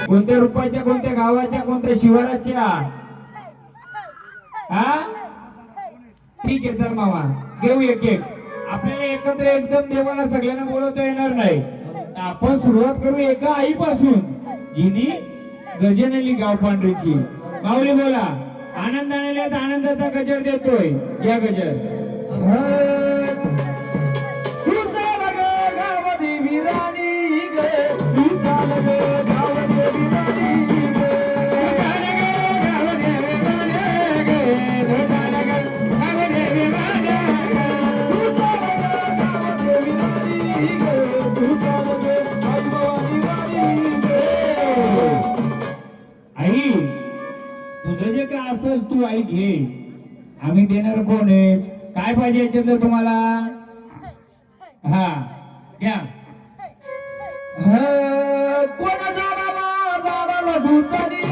कोणत्या रूपाच्या, कोणत्या गावाच्या, कोणत्या शिवाराच्या? हा ठीक आहे, चल मामा घेऊ एक एक. आपल्याला एकत्र एकदम देवाला सगळ्यांना बोलवता येणार नाही. आपण सुरुवात करू एका आईपासून, जिनी गजनली गाव पांढरीची. माऊली बोला, आनंदाने आनंदाचा गजर देतोय. या गजर आई, तुझं जे काय असेल तू आई घे, आम्ही देणार कोण आहे? काय पाहिजे याच्यातलं तुम्हाला? हा घ्या. कोण झाडाला भूतानी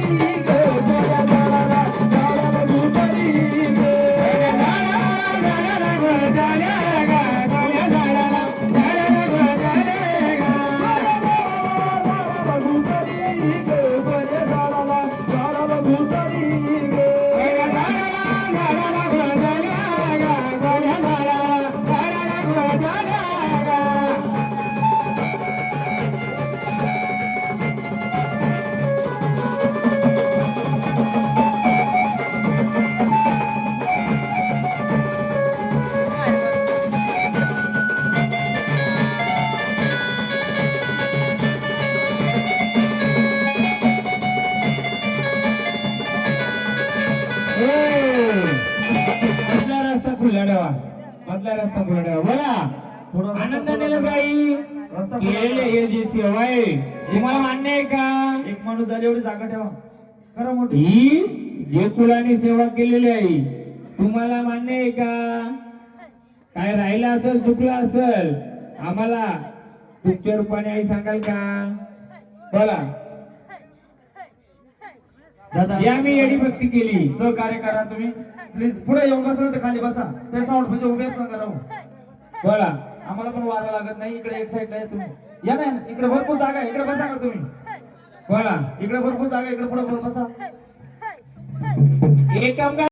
मधला रस्ता खुला ठेवा, मधला रस्ता खुला ठेवा. बोला आनंदाने बाई केलेले हे जी सेवा आहे तुम्हाला मान्य आहे का? एक माणूस झाली एवढी जागा ठेवा. खरं मोठी ही जे कुलाने सेवा केलेली आहे तुम्हाला मान्य आहे का? काय राहिलं असेल चुकलं असेल आम्हाला तुमच्या रूपाने आई सांगाल का? बोला. दादा जे आम्ही एडी भक्ती केली सहकार्य करा तुम्ही प्लीज. पुढे येऊन बसा तर खाली बसा. ते साऊंड म्हणजे उभेच नका राहू. बोला. आम्हाला पण वारं लागत नाही. इकडे एक साईडला आहे तुम्ही. या ना इकडे भरपूर जागा आहे. इकडे बसा का तुम्ही? बोला. इकडे भरपूर जागा, इकडे पुढे बसा. एक काम करा.